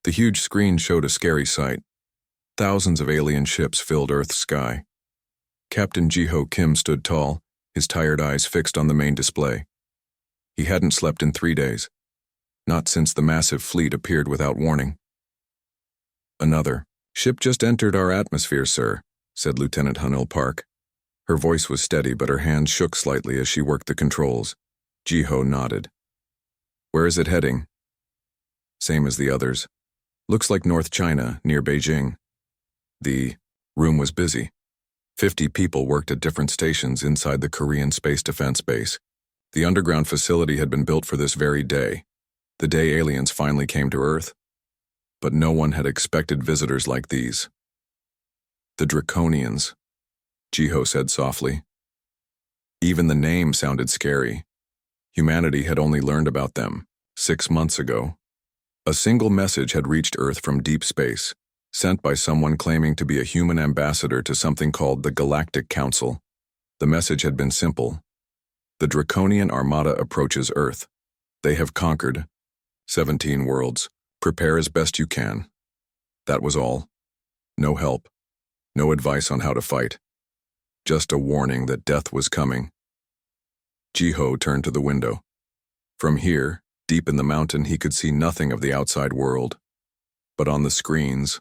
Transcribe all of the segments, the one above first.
The huge screen showed a scary sight. Thousands of alien ships filled Earth's sky. Captain Jiho Kim stood tall, his tired eyes fixed on the main display. He hadn't slept in 3 days. Not since the massive fleet appeared without warning. "Another ship just entered our atmosphere, sir," said Lieutenant Hunil Park. Her voice was steady, but her hands shook slightly as she worked the controls. Jiho nodded. "Where is it heading?" "Same as the others. Looks like North China, near Beijing." The room was busy. 50 people worked at different stations inside the Korean Space Defense Base. The underground facility had been built for this very day, the day aliens finally came to Earth. But no one had expected visitors like these. "The Draconians," Jiho said softly. Even the name sounded scary. Humanity had only learned about them 6 months ago. A single message had reached Earth from deep space, sent by someone claiming to be a human ambassador to something called the Galactic Council. The message had been simple. "The Draconian Armada approaches Earth. They have conquered 17 worlds. Prepare as best you can." That was all. No help. No advice on how to fight. Just a warning that death was coming. Jiho turned to the window. From here, deep in the mountain, he could see nothing of the outside world. But on the screens,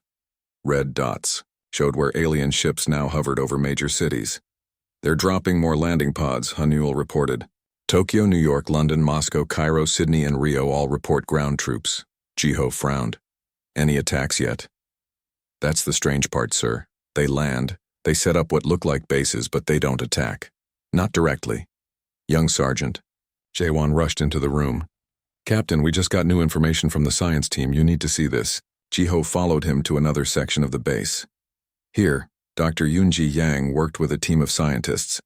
red dots showed where alien ships now hovered over major cities. "They're dropping more landing pods," Hanul reported. "Tokyo, New York, London, Moscow, Cairo, Sydney, and Rio all report ground troops." Jiho frowned. "Any attacks yet?" "That's the strange part, sir. They land. They set up what look like bases, but they don't attack. Not directly." Young Sergeant Jaewon rushed into the room. "Captain, we just got new information from the science team. You need to see this." Jiho followed him to another section of the base. Here, Dr. Yoonji Yang worked with a team of scientists.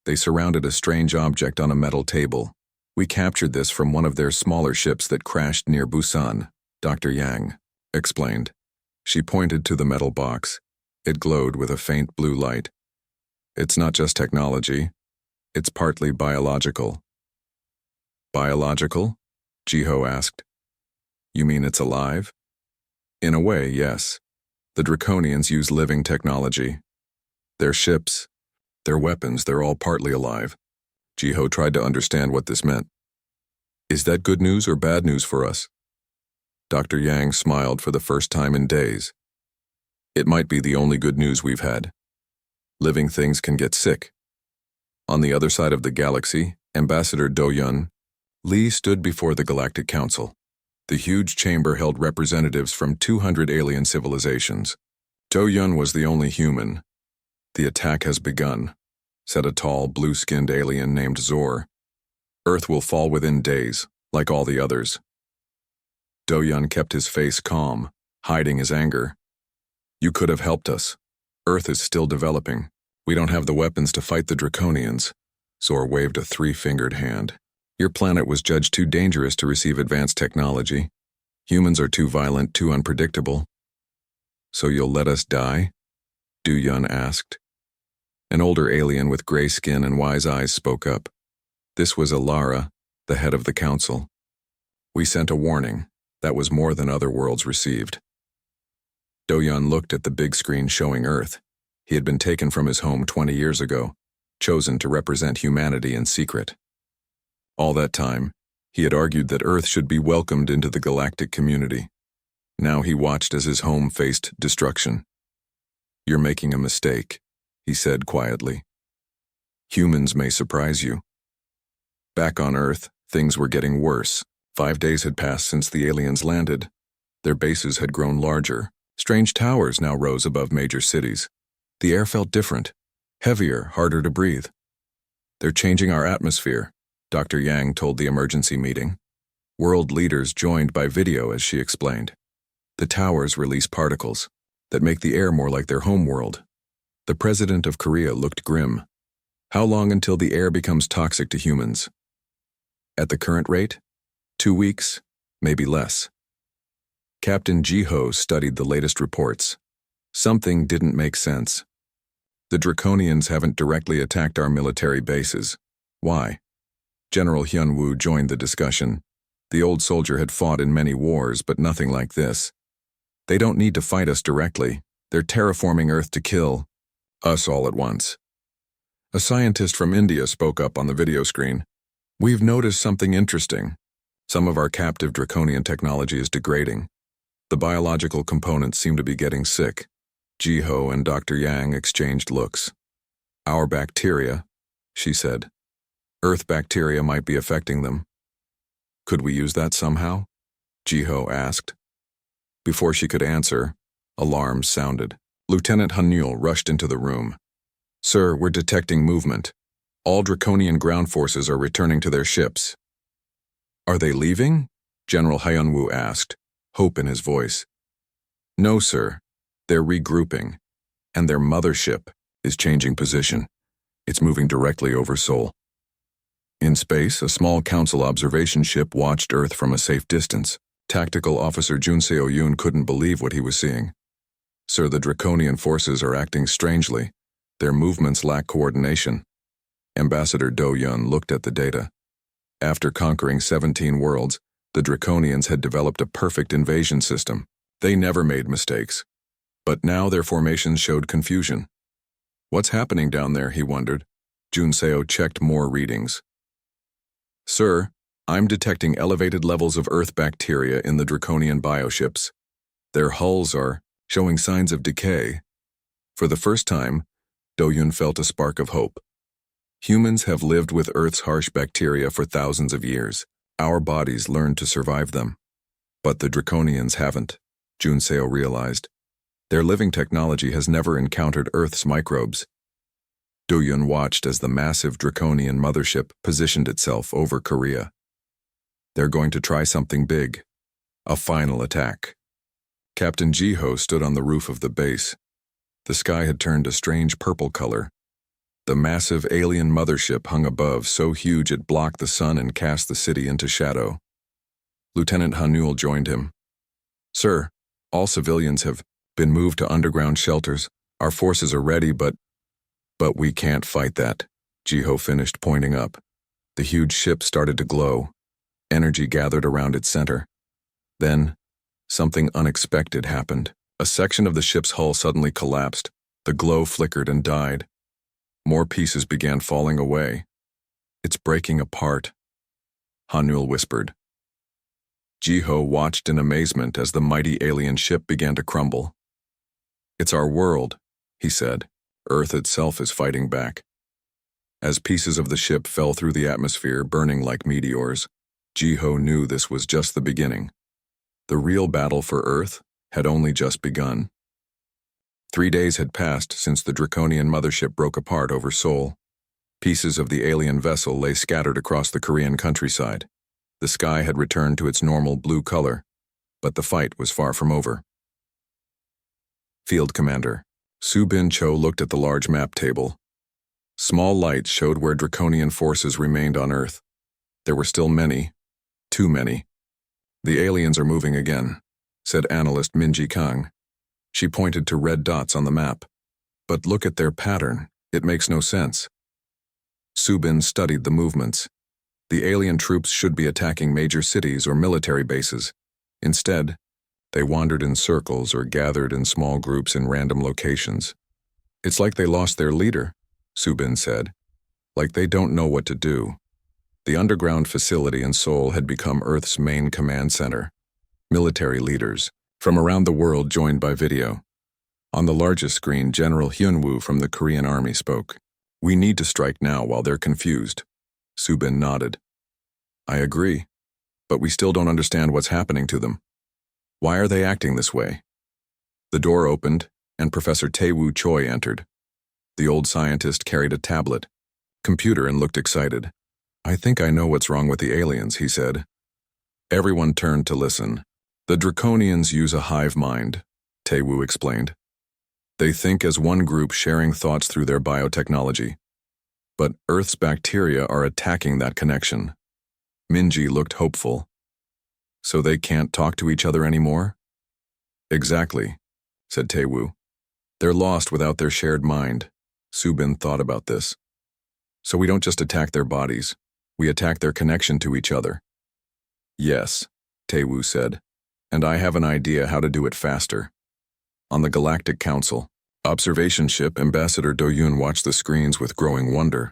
They surrounded a strange object on a metal table. "We captured this from one of their smaller ships that crashed near Busan," Dr. Yang explained. She pointed to the metal box. It glowed with a faint blue light. "It's not just technology. It's partly biological." "Biological?" Jiho asked. "You mean it's alive?" "In a way, yes. The Draconians use living technology. Their ships, their weapons, they're all partly alive." Jiho tried to understand what this meant. "Is that good news or bad news for us?" Dr. Yang smiled for the first time in days. "It might be the only good news we've had. Living things can get sick." On the other side of the galaxy, Ambassador Do-Yun Lee stood before the Galactic Council. The huge chamber held representatives from 200 alien civilizations. Do-Yun was the only human. "The attack has begun," said a tall, blue-skinned alien named Zor. "Earth will fall within days, like all the others." Do-Yun kept his face calm, hiding his anger. "You could have helped us. Earth is still developing. We don't have the weapons to fight the Draconians." Zor waved a 3-fingered hand. "Your planet was judged too dangerous to receive advanced technology. Humans are too violent, too unpredictable." "So you'll let us die?" Do-Yun asked. An older alien with gray skin and wise eyes spoke up. This was Alara, the head of the council. "We sent a warning. That was more than other worlds received." Do-Yun looked at the big screen showing Earth. He had been taken from his home 20 years ago, chosen to represent humanity in secret. All that time, he had argued that Earth should be welcomed into the galactic community. Now he watched as his home faced destruction. "You're making a mistake," he said quietly. "Humans may surprise you." Back on Earth, things were getting worse. 5 days had passed since the aliens landed. Their bases had grown larger. Strange towers now rose above major cities. The air felt different, heavier, harder to breathe. "They're changing our atmosphere," Dr. Yang told the emergency meeting. World leaders joined by video as she explained. "The towers release particles that make the air more like their home world." The president of Korea looked grim. "How long until the air becomes toxic to humans?" "At the current rate? 2 weeks, maybe less." Captain Jiho studied the latest reports. Something didn't make sense. "The Draconians haven't directly attacked our military bases. Why?" General Hyun-woo joined the discussion. The old soldier had fought in many wars, but nothing like this. They don't need to fight us directly. They're terraforming Earth to kill us all at once. A scientist from India spoke up on the video screen. We've noticed something interesting. Some of our captive draconian technology is degrading. The biological components seem to be getting sick. Jiho and Dr. Yang exchanged looks. Our bacteria, she said. Earth bacteria might be affecting them. Could we use that somehow? Jiho asked. Before she could answer, alarms sounded. Lieutenant Hanul rushed into the room. Sir, we're detecting movement. All Draconian ground forces are returning to their ships. Are they leaving? General Hyunwoo asked, hope in his voice. No, sir. They're regrouping, and their mothership is changing position. It's moving directly over Seoul. In space, a small council observation ship watched Earth from a safe distance. Tactical Officer Jun Seo-yoon couldn't believe what he was seeing. Sir, the Draconian forces are acting strangely. Their movements lack coordination. Ambassador Do-yun looked at the data. After conquering 17 worlds, the Draconians had developed a perfect invasion system. They never made mistakes. But now their formations showed confusion. What's happening down there, he wondered. Jun Seo checked more readings. Sir, I'm detecting elevated levels of Earth bacteria in the Draconian bioships. Their hulls are showing signs of decay. For the first time, Do-yun felt a spark of hope. Humans have lived with Earth's harsh bacteria for thousands of years. Our bodies learned to survive them. But the Draconians haven't, Jun Seo realized. Their living technology has never encountered Earth's microbes. Do-yun watched as the massive Draconian mothership positioned itself over Korea. They're going to try something big. A final attack. Captain Jiho stood on the roof of the base. The sky had turned a strange purple color. The massive alien mothership hung above, so huge it blocked the sun and cast the city into shadow. Lieutenant Hanul joined him. Sir, all civilians have been moved to underground shelters. Our forces are ready, but we can't fight that, Jiho finished, pointing up. The huge ship started to glow. Energy gathered around its center. Then, something unexpected happened. A section of the ship's hull suddenly collapsed. The glow flickered and died. More pieces began falling away. It's breaking apart, Hanul whispered. Jiho watched in amazement as the mighty alien ship began to crumble. It's our world, he said. Earth itself is fighting back. As pieces of the ship fell through the atmosphere, burning like meteors, Jiho knew this was just the beginning. The real battle for Earth had only just begun. 3 days had passed since the Draconian mothership broke apart over Seoul. Pieces of the alien vessel lay scattered across the Korean countryside. The sky had returned to its normal blue color, but the fight was far from over. Field Commander Soo-bin Cho looked at the large map table. Small lights showed where Draconian forces remained on Earth. There were still many, too many. The aliens are moving again, said analyst Minji Kang. She pointed to red dots on the map. But look at their pattern. It makes no sense. Soo-bin studied the movements. The alien troops should be attacking major cities or military bases. Instead, they wandered in circles or gathered in small groups in random locations. It's like they lost their leader, Soo-bin said. Like they don't know what to do. The underground facility in Seoul had become Earth's main command center. Military leaders from around the world joined by video. On the largest screen, General Hyunwoo from the Korean Army spoke. We need to strike now while they're confused. Soo-bin nodded. I agree, but we still don't understand what's happening to them. Why are they acting this way? The door opened, and Professor Tae-woo Choi entered. The old scientist carried a tablet, computer, and looked excited. I think I know what's wrong with the aliens, he said. Everyone turned to listen. The Draconians use a hive mind, Tae-woo explained. They think as one group, sharing thoughts through their biotechnology. But Earth's bacteria are attacking that connection. Minji looked hopeful. So they can't talk to each other anymore? Exactly, said Tae-woo. They're lost without their shared mind. Soo-bin thought about this. So we don't just attack their bodies, we attack their connection to each other. Yes, Tae-woo said. And I have an idea how to do it faster. On the Galactic Council, observation ship Ambassador Do-Yoon watched the screens with growing wonder.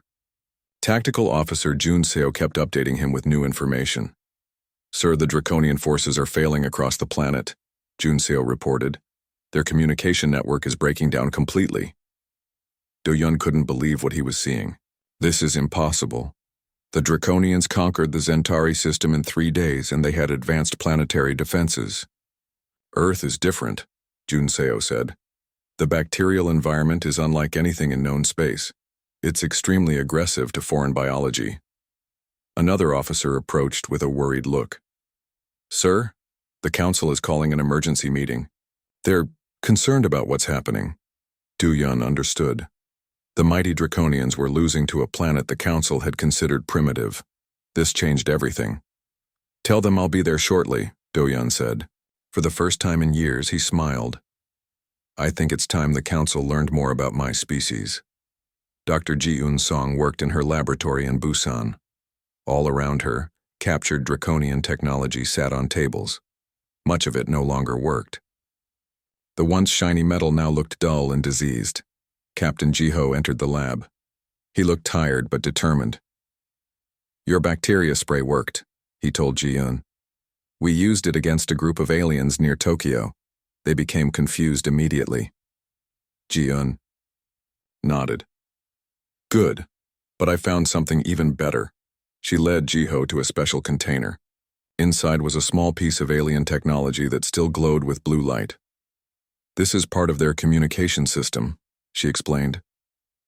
Tactical Officer Jun Seo kept updating him with new information. Sir, the Draconian forces are failing across the planet, Jun Seo reported. Their communication network is breaking down completely. Do-Yoon couldn't believe what he was seeing. This is impossible. The Draconians conquered the Zentari system in 3 days, and they had advanced planetary defenses. Earth is different, Jun Seo said. The bacterial environment is unlike anything in known space. It's extremely aggressive to foreign biology. Another officer approached with a worried look. Sir, the council is calling an emergency meeting. They're concerned about what's happening. Do-Yoon understood. The mighty Draconians were losing to a planet the council had considered primitive. This changed everything. Tell them I'll be there shortly, Do-Yoon said. For the first time in years, he smiled. I think it's time the council learned more about my species. Dr. Ji-Eun Song worked in her laboratory in Busan. All around her, captured Draconian technology sat on tables. Much of it no longer worked. The once shiny metal now looked dull and diseased. Captain Ji-Ho entered the lab. He looked tired but determined. Your bacteria spray worked, he told Ji-Eun. We used it against a group of aliens near Tokyo. They became confused immediately. Ji-Eun nodded. Good, but I found something even better. She led Ji-Ho to a special container. Inside was a small piece of alien technology that still glowed with blue light. This is part of their communication system, she explained.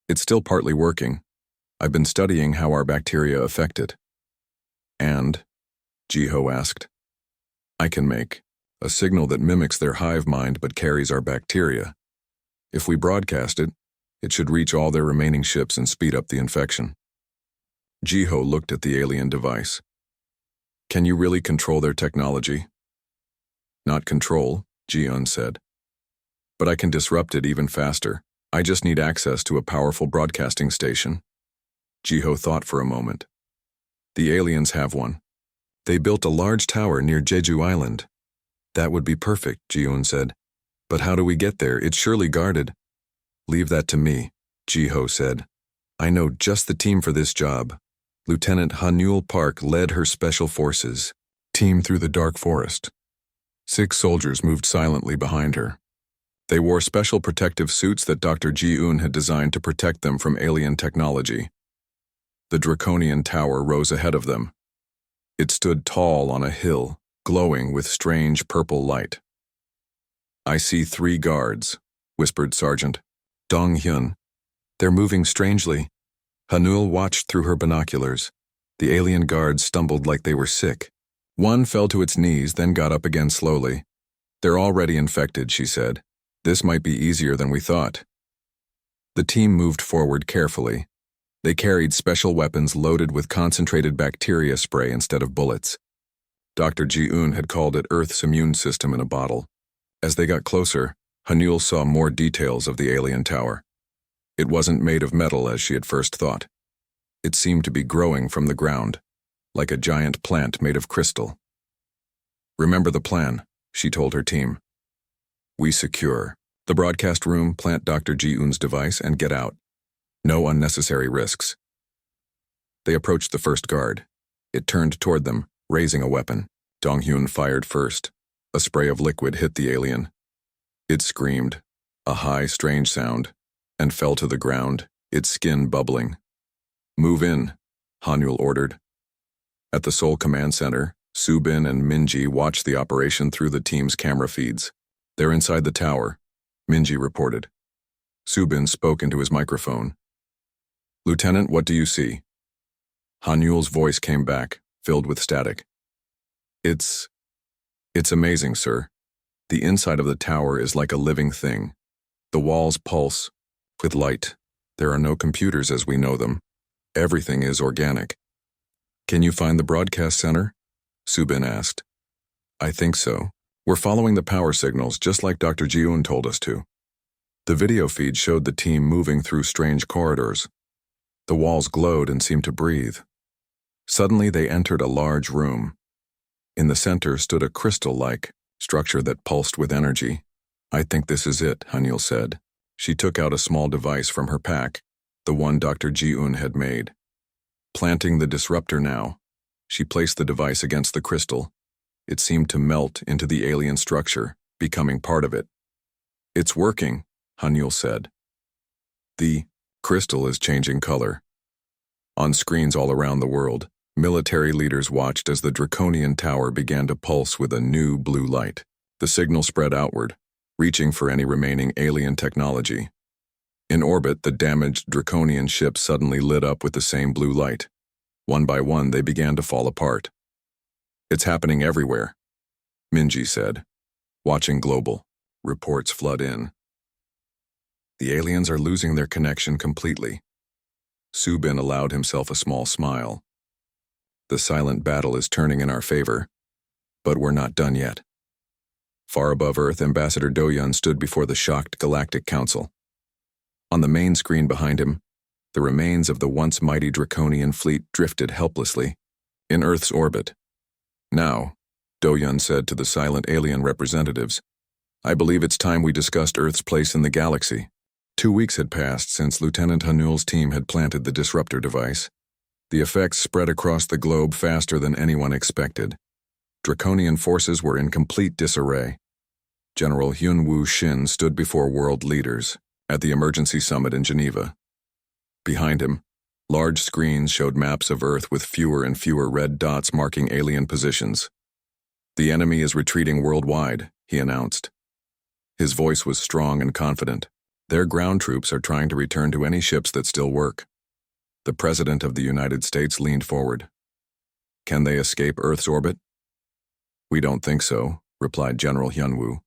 It's still partly working. I've been studying how our bacteria affect it. And? Ji-Ho asked. I can make a signal that mimics their hive mind but carries our bacteria. If we broadcast it, it should reach all their remaining ships and speed up the infection. Ji-Ho looked at the alien device. Can you really control their technology? Not control, Ji-Eun said. But I can disrupt it even faster. I just need access to a powerful broadcasting station. Ji-Ho thought for a moment. The aliens have one. They built a large tower near Jeju Island. That would be perfect, Ji-Eun said. But how do we get there? It's surely guarded. Leave that to me, Ji-Ho said. I know just the team for this job. Lieutenant Hanul Park led her special forces team through the dark forest. 6 soldiers moved silently behind her. They wore special protective suits that Dr. Ji-Eun had designed to protect them from alien technology. The Draconian tower rose ahead of them. It stood tall on a hill, glowing with strange purple light. I see 3 guards, whispered Sergeant Dong-Hyun. They're moving strangely. Hanul watched through her binoculars. The alien guards stumbled like they were sick. One fell to its knees, then got up again slowly. They're already infected, she said. This might be easier than we thought. The team moved forward carefully. They carried special weapons loaded with concentrated bacteria spray instead of bullets. Dr. Ji-Eun had called it Earth's immune system in a bottle. As they got closer, Hanul saw more details of the alien tower. It wasn't made of metal as she had first thought. It seemed to be growing from the ground, like a giant plant made of crystal. Remember the plan, she told her team. We secure the broadcast room, plant Dr. Ji-Eun's device, and get out. No unnecessary risks. They approached the first guard. It turned toward them, raising a weapon. Dong-Hyun fired first. A spray of liquid hit the alien. It screamed, a high, strange sound, and fell to the ground, its skin bubbling. Move in, Hanul ordered. At the Seoul Command Center, Subin and Minji watched the operation through the team's camera feeds. They're inside the tower, Minji reported. Subin spoke into his microphone. Lieutenant, what do you see? Hanul's voice came back, filled with static. It's amazing, sir. The inside of the tower is like a living thing. The walls pulse with light. There are no computers as we know them. Everything is organic. Can you find the broadcast center? Subin asked. I think so. We're following the power signals just like Dr. Ji-Eun told us to. The video feed showed the team moving through strange corridors. The walls glowed and seemed to breathe. Suddenly they entered a large room. In the center stood a crystal-like, structure that pulsed with energy. "I think this is it," Haniel said. She took out a small device from her pack, the one Dr. Ji-un had made. Planting the disruptor now, she placed the device against the crystal. It seemed to melt into the alien structure, becoming part of it. "It's working," Haniel said. The crystal is changing color. On screens all around the world, military leaders watched as the Draconian tower began to pulse with a new blue light. The signal spread outward, reaching for any remaining alien technology. In orbit, the damaged Draconian ships suddenly lit up with the same blue light. One by one, they began to fall apart. "It's happening everywhere," Minji said. "Watching global. Reports flood in. The aliens are losing their connection completely." Subin allowed himself a small smile. "The silent battle is turning in our favor, but we're not done yet." Far above Earth, Ambassador Doyun stood before the shocked Galactic Council. On the main screen behind him, the remains of the once mighty Draconian fleet drifted helplessly in Earth's orbit. "Now," Doyun said to the silent alien representatives, "I believe it's time we discussed Earth's place in the galaxy." 2 weeks had passed since Lieutenant Hanul's team had planted the disruptor device. The effects spread across the globe faster than anyone expected. Draconian forces were in complete disarray. General Hyun-woo Shin stood before world leaders at the emergency summit in Geneva. Behind him, large screens showed maps of Earth with fewer and fewer red dots marking alien positions. "The enemy is retreating worldwide," he announced. His voice was strong and confident. "Their ground troops are trying to return to any ships that still work." The President of the United States leaned forward. "Can they escape Earth's orbit?" "We don't think so," replied General Hyun-woo.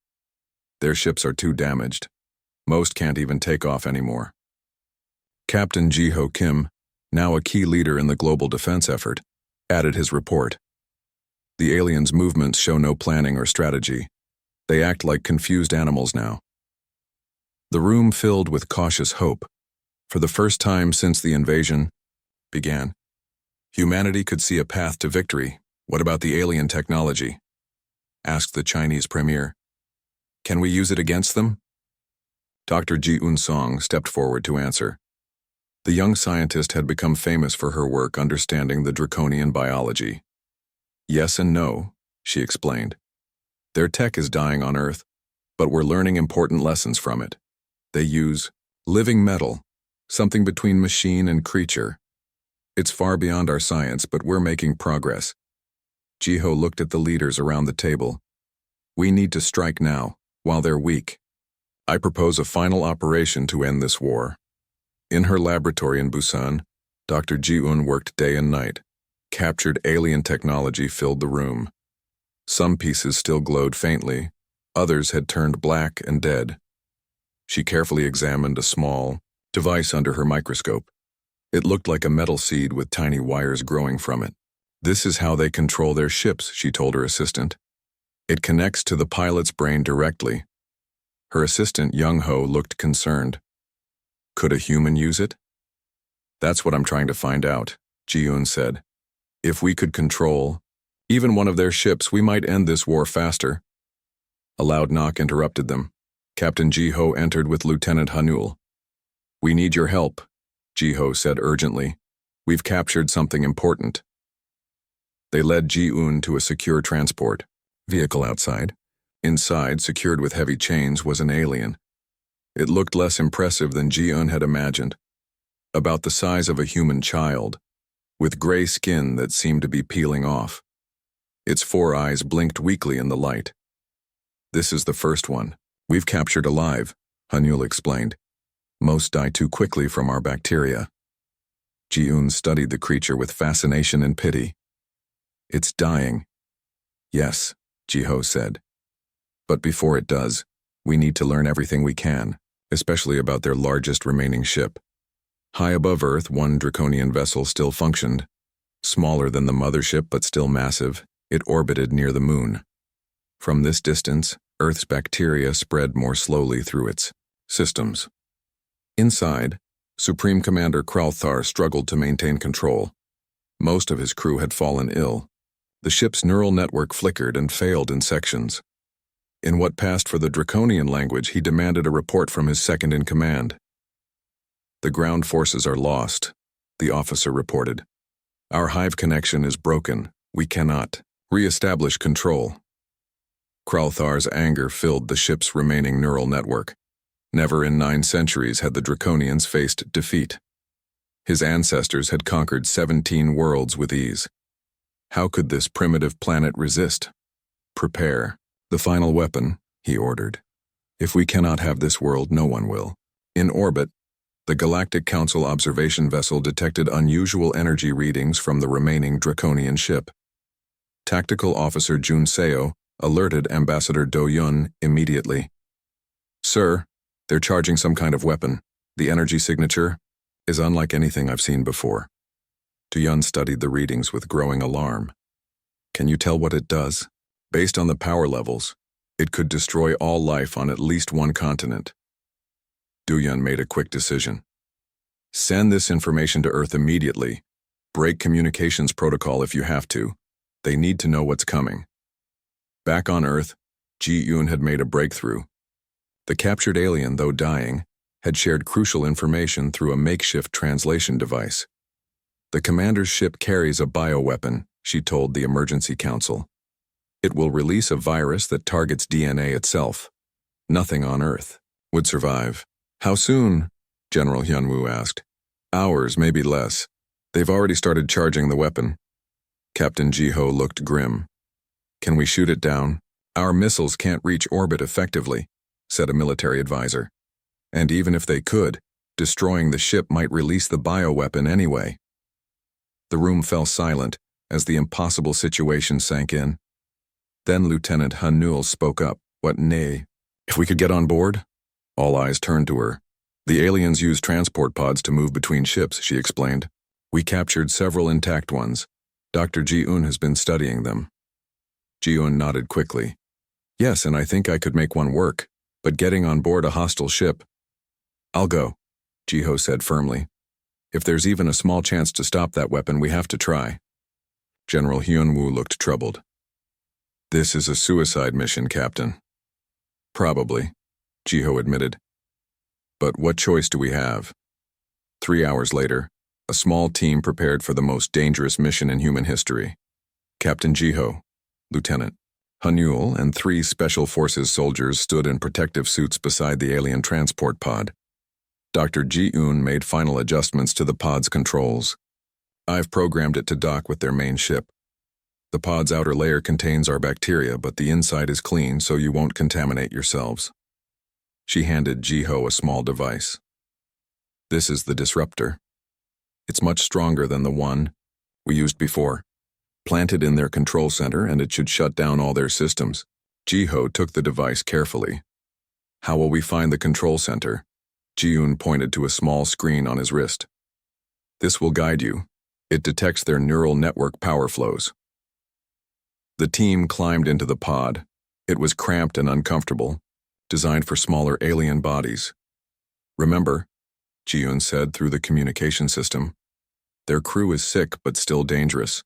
"Their ships are too damaged. Most can't even take off anymore." Captain Ji-ho Kim, now a key leader in the global defense effort, added his report. "The aliens' movements show no planning or strategy. They act like confused animals now." The room filled with cautious hope. For the first time since the invasion began, humanity could see a path to victory. "What about the alien technology?" asked the Chinese premier. "Can we use it against them?" Dr. Ji Un-song stepped forward to answer. The young scientist had become famous for her work understanding the Draconian biology. "Yes and no," she explained. "Their tech is dying on Earth, but we're learning important lessons from it. They use living metal, something between machine and creature. It's far beyond our science, but we're making progress." Ji-ho looked at the leaders around the table. "We need to strike now, while they're weak. I propose a final operation to end this war." In her laboratory in Busan, Dr. Ji-un worked day and night. Captured alien technology filled the room. Some pieces still glowed faintly, others had turned black and dead. She carefully examined a small device under her microscope. It looked like a metal seed with tiny wires growing from it. "This is how they control their ships," she told her assistant. "It connects to the pilot's brain directly." Her assistant, Young-ho, looked concerned. "Could a human use it?" "That's what I'm trying to find out," Ji-un said. "If we could control even one of their ships, we might end this war faster." A loud knock interrupted them. Captain Ji-ho entered with Lieutenant Hanul. "We need your help," Ji-ho said urgently. "We've captured something important." They led Ji-un to a secure transport vehicle outside. Inside, secured with heavy chains, was an alien. It looked less impressive than Ji-un had imagined. About the size of a human child, with gray skin that seemed to be peeling off. Its 4 eyes blinked weakly in the light. "This is the first one we've captured alive," Hanul explained. "Most die too quickly from our bacteria." Ji-un studied the creature with fascination and pity. "It's dying." "Yes," Ji-ho said. "But before it does, we need to learn everything we can, especially about their largest remaining ship." High above Earth, one Draconian vessel still functioned. Smaller than the mothership but still massive, it orbited near the moon. From this distance, Earth's bacteria spread more slowly through its systems. Inside, Supreme Commander Kralthar struggled to maintain control. Most of his crew had fallen ill. The ship's neural network flickered and failed in sections. In what passed for the Draconian language, he demanded a report from his second-in-command. "The ground forces are lost," the officer reported. "Our hive connection is broken. We cannot re-establish control." Kralthar's anger filled the ship's remaining neural network. Never in 9 centuries had the Draconians faced defeat. His ancestors had conquered 17 worlds with ease. How could this primitive planet resist? "Prepare the final weapon," he ordered. "If we cannot have this world, no one will." In orbit, the Galactic Council observation vessel detected unusual energy readings from the remaining Draconian ship. Tactical Officer Jun Seo alerted Ambassador Do Yun immediately. "Sir, they're charging some kind of weapon. The energy signature is unlike anything I've seen before." Do Yun studied the readings with growing alarm. "Can you tell what it does?" "Based on the power levels, it could destroy all life on at least one continent." Do Yun made a quick decision. "Send this information to Earth immediately. Break communications protocol if you have to. They need to know what's coming." Back on Earth, Ji Yun had made a breakthrough. The captured alien, though dying, had shared crucial information through a makeshift translation device. "The commander's ship carries a bioweapon," she told the Emergency Council. "It will release a virus that targets DNA itself. Nothing on Earth would survive." "How soon?" General Hyunwoo asked. "Hours, maybe less. They've already started charging the weapon." Captain Ji-ho looked grim. "Can we shoot it down?" "Our missiles can't reach orbit effectively," said a military advisor. "And even if they could, destroying the ship might release the bioweapon anyway." The room fell silent as the impossible situation sank in. Then Lieutenant Han Newell spoke up. "What, nay? If we could get on board?" All eyes turned to her. "The aliens use transport pods to move between ships," she explained. "We captured several intact ones. Dr. Ji-un has been studying them." Ji-un nodded quickly. "Yes, and I think I could make one work, but getting on board a hostile ship—" "I'll go," Ji-ho said firmly. "If there's even a small chance to stop that weapon, we have to try." General Hyunwoo looked troubled. "This is a suicide mission, Captain." "Probably," Ji-ho admitted. "But what choice do we have?" 3 hours later, a small team prepared for the most dangerous mission in human history. Captain Ji-ho, Lieutenant Han Newell, and 3 Special Forces soldiers stood in protective suits beside the alien transport pod. Dr. Ji-un made final adjustments to the pod's controls. "I've programmed it to dock with their main ship. The pod's outer layer contains our bacteria, but the inside is clean so you won't contaminate yourselves." She handed Ji-ho a small device. "This is the disruptor. It's much stronger than the one we used before. Plant it in their control center and it should shut down all their systems." Ji-ho took the device carefully. "How will we find the control center?" Ji-un pointed to a small screen on his wrist. "This will guide you. It detects their neural network power flows." The team climbed into the pod. It was cramped and uncomfortable, designed for smaller alien bodies. "Remember," Ji-un said through the communication system, "their crew is sick but still dangerous.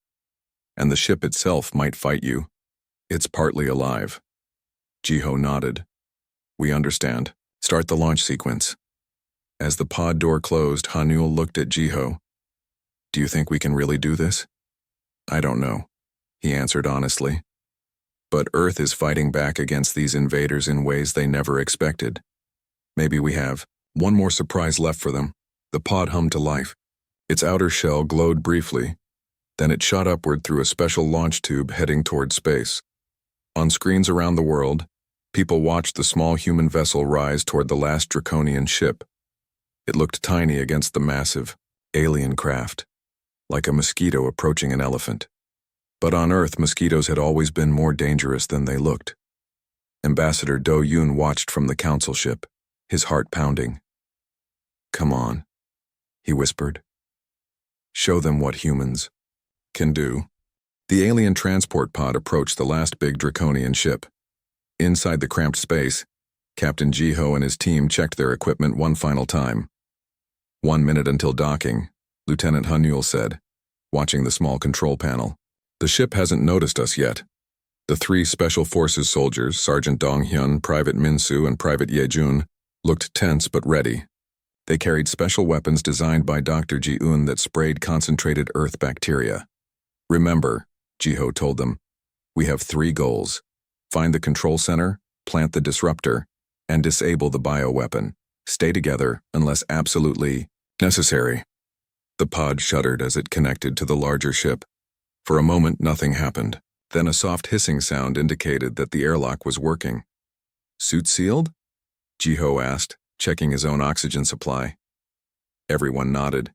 And the ship itself might fight you. It's partly alive." Ji-ho nodded. "We understand. Start the launch sequence." As the pod door closed, Han Newell looked at Ji-ho. "Do you think we can really do this?" "I don't know," he answered honestly. "But Earth is fighting back against these invaders in ways they never expected. Maybe we have one more surprise left for them." The pod hummed to life. Its outer shell glowed briefly. Then it shot upward through a special launch tube heading toward space. On screens around the world, people watched the small human vessel rise toward the last Draconian ship. It looked tiny against the massive, alien craft, like a mosquito approaching an elephant. But on Earth, mosquitoes had always been more dangerous than they looked. Ambassador Do Yun watched from the council ship, his heart pounding. "Come on," he whispered. "Show them what humans can do." The alien transport pod approached the last big Draconian ship. Inside the cramped space, Captain Ji-ho and his team checked their equipment one final time. 1 minute until docking, Lieutenant Han Newell said, watching the small control panel. "The ship hasn't noticed us yet. The three Special Forces soldiers, Sergeant Dong-hyun, Private Min-soo, and Private Ye-jun, looked tense but ready. They carried special weapons designed by Dr. Ji-eun that sprayed concentrated Earth bacteria. "Remember," Ji-ho told them, "we have 3 goals. Find the control center, plant the disruptor, and disable the bioweapon. Stay together unless absolutely necessary." The pod shuddered as it connected to the larger ship. For a moment, nothing happened. Then a soft hissing sound indicated that the airlock was working. "Suit sealed?" Ji-ho asked, checking his own oxygen supply. Everyone nodded.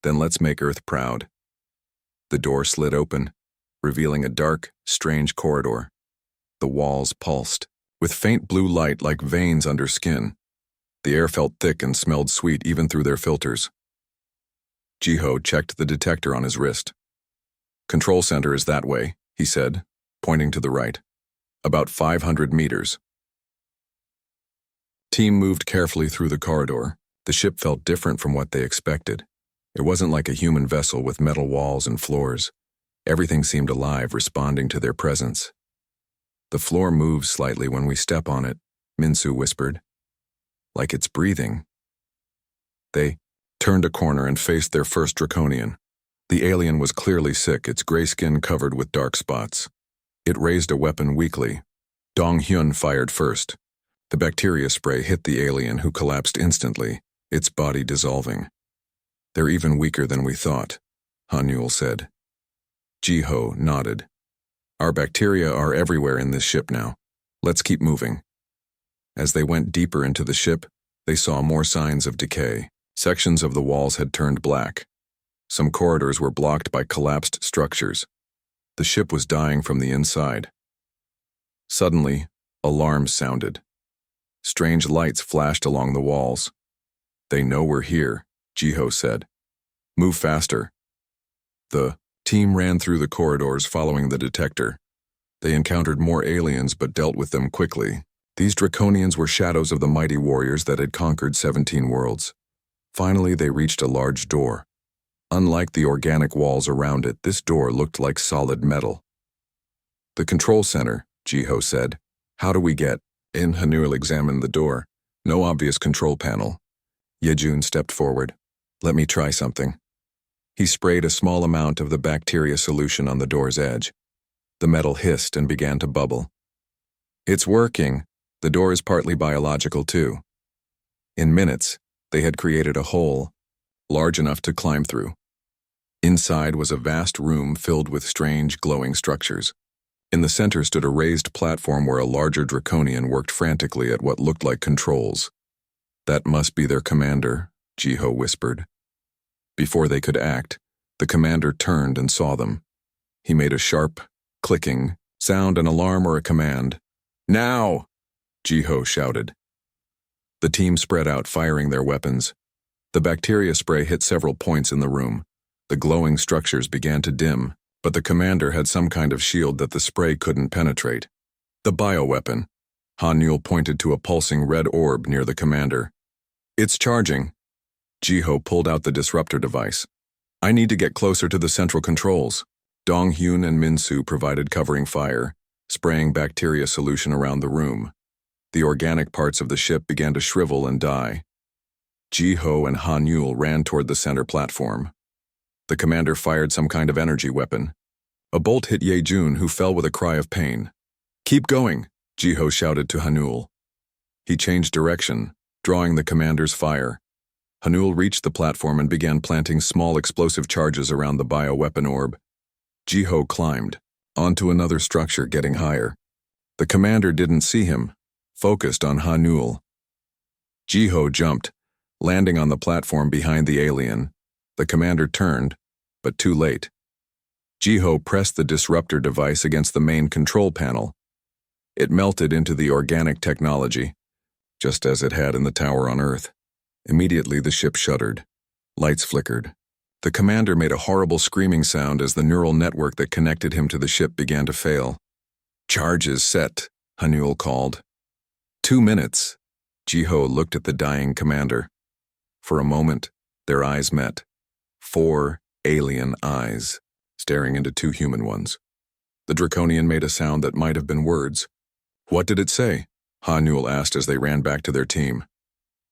"Then let's make Earth proud." The door slid open, revealing a dark, strange corridor. The walls pulsed, with faint blue light like veins under skin. The air felt thick and smelled sweet even through their filters. Ji-ho checked the detector on his wrist. "Control center is that way," he said, pointing to the right. "About 500 meters." Team moved carefully through the corridor. The ship felt different from what they expected. It wasn't like a human vessel with metal walls and floors. Everything seemed alive, responding to their presence. "The floor moves slightly when we step on it," Min-soo whispered. "Like it's breathing." They turned a corner and faced their first Draconian. The alien was clearly sick, its gray skin covered with dark spots. It raised a weapon weakly. Dong-hyun fired first. The bacteria spray hit the alien, who collapsed instantly, its body dissolving. "They're even weaker than we thought," Han-yul said. Ji-ho nodded. "Our bacteria are everywhere in this ship now. Let's keep moving." As they went deeper into the ship, they saw more signs of decay. Sections of the walls had turned black. Some corridors were blocked by collapsed structures. The ship was dying from the inside. Suddenly, alarms sounded. Strange lights flashed along the walls. "They know we're here," Ji-ho said. "Move faster." The team ran through the corridors following the detector. They encountered more aliens but dealt with them quickly. These Draconians were shadows of the mighty warriors that had conquered 17 worlds. Finally, they reached a large door. Unlike the organic walls around it, this door looked like solid metal. "The control center," Ji-ho said. "How do we get in?" Han-yul examined the door. "No obvious control panel." Ye-jun stepped forward. "Let me try something." He sprayed a small amount of the bacteria solution on the door's edge. The metal hissed and began to bubble. "It's working. The door is partly biological too." In minutes, they had created a hole large enough to climb through. Inside was a vast room filled with strange, glowing structures. In the center stood a raised platform where a larger Draconian worked frantically at what looked like controls. "That must be their commander," Ji-ho whispered. Before they could act, the commander turned and saw them. He made a sharp, clicking sound, an alarm or a command. "Now!" Ji-ho shouted. The team spread out, firing their weapons. The bacteria spray hit several points in the room. The glowing structures began to dim, but the commander had some kind of shield that the spray couldn't penetrate. "The bioweapon." Han-yul pointed to a pulsing red orb near the commander. "It's charging." Ji-ho pulled out the disruptor device. "I need to get closer to the central controls." Dong-hyun and Min-soo provided covering fire, spraying bacteria solution around the room. The organic parts of the ship began to shrivel and die. Ji-ho and Han-yul ran toward the center platform. The commander fired some kind of energy weapon. A bolt hit Ye-jun, who fell with a cry of pain. "Keep going," Ji-ho shouted to Han-yul. He changed direction, drawing the commander's fire. Han-yul reached the platform and began planting small explosive charges around the bioweapon orb. Ji-ho climbed onto another structure, getting higher. The commander didn't see him, focused on Han-yul. Ji-ho jumped, landing on the platform behind the alien. The commander turned, but too late. Ji-ho pressed the disruptor device against the main control panel. It melted into the organic technology, just as it had in the tower on Earth. Immediately the ship shuddered. Lights flickered. The commander made a horrible screaming sound as the neural network that connected him to the ship began to fail. "Charges set," Han-yul called. 2 minutes. Ji-ho looked at the dying commander. For a moment, their eyes met. 4 alien eyes, staring into 2 human ones. The Draconian made a sound that might have been words. What did it say? Hanul asked as they ran back to their team.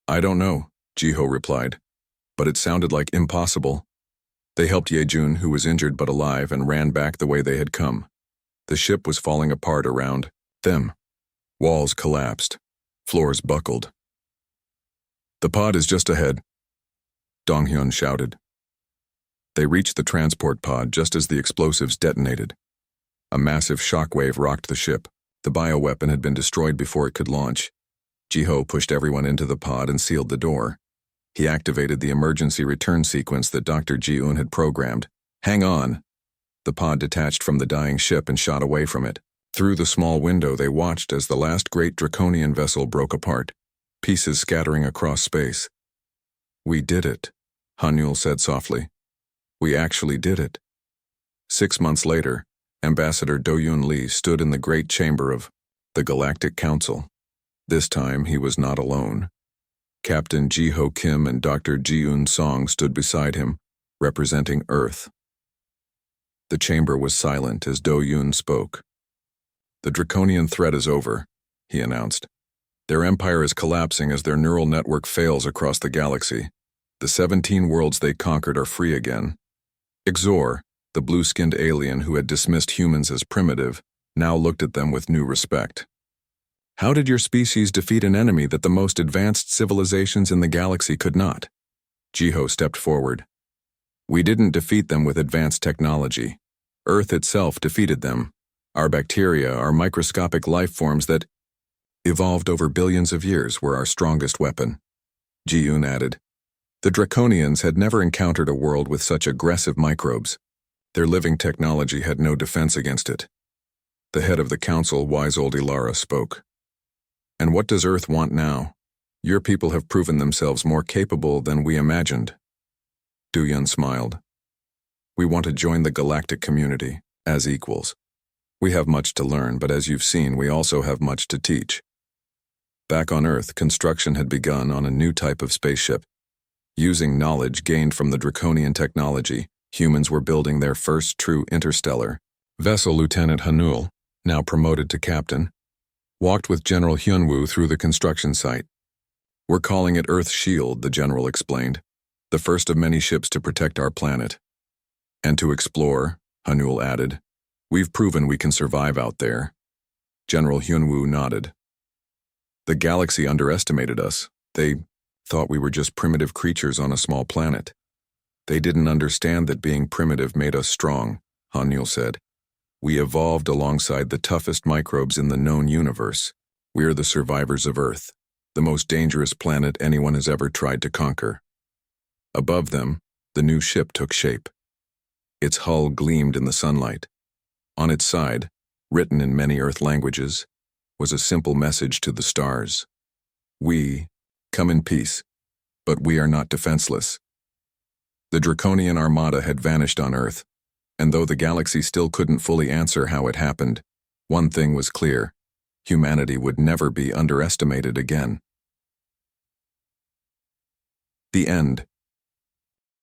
I don't know, Jiho replied, but it sounded like impossible. They helped Yejun, who was injured but alive, and ran back the way they had come. The ship was falling apart around them. Walls collapsed. Floors buckled. The pod is just ahead, Donghyun shouted. They reached the transport pod just as the explosives detonated. A massive shockwave rocked the ship. The bioweapon had been destroyed before it could launch. Jiho pushed everyone into the pod and sealed the door. He activated the emergency return sequence that Dr. Ji-un had programmed. Hang on! The pod detached from the dying ship and shot away from it. Through the small window they watched as the last great Draconian vessel broke apart, pieces scattering across space. We did it, Hanul said softly. We actually did it. 6 months later, Ambassador Do-Yoon Lee stood in the great chamber of the Galactic Council. This time he was not alone. Captain Ji-ho Kim and Dr. Ji-un Song stood beside him, representing Earth. The chamber was silent as Do-Yoon spoke. The Draconian threat is over, he announced. Their empire is collapsing as their neural network fails across the galaxy. The 17 worlds they conquered are free again. Exor, the blue-skinned alien who had dismissed humans as primitive, now looked at them with new respect. How did your species defeat an enemy that the most advanced civilizations in the galaxy could not? Jiho stepped forward. We didn't defeat them with advanced technology. Earth itself defeated them. Our bacteria, our microscopic life forms that evolved over billions of years, were our strongest weapon. Ji-un added. The Draconians had never encountered a world with such aggressive microbes. Their living technology had no defense against it. The head of the council, wise old Ilara, spoke. And what does Earth want now? Your people have proven themselves more capable than we imagined. Do-Yun smiled. We want to join the galactic community, as equals. We have much to learn, but as you've seen, we also have much to teach. Back on Earth, construction had begun on a new type of spaceship. Using knowledge gained from the Draconian technology, humans were building their first true interstellar vessel. Lieutenant Hanul, now promoted to captain, walked with General Hyunwoo through the construction site. We're calling it Earth Shield, the general explained. The first of many ships to protect our planet. And to explore, Hanul added. We've proven we can survive out there. General Hyunwoo nodded. The galaxy underestimated us. They thought we were just primitive creatures on a small planet. They didn't understand that being primitive made us strong, Hanul said. We evolved alongside the toughest microbes in the known universe. We are the survivors of Earth, the most dangerous planet anyone has ever tried to conquer. Above them, the new ship took shape. Its hull gleamed in the sunlight. On its side, written in many Earth languages, was a simple message to the stars. We come in peace, but we are not defenseless. The Draconian Armada had vanished on Earth, and though the galaxy still couldn't fully answer how it happened, one thing was clear: humanity would never be underestimated again. The end.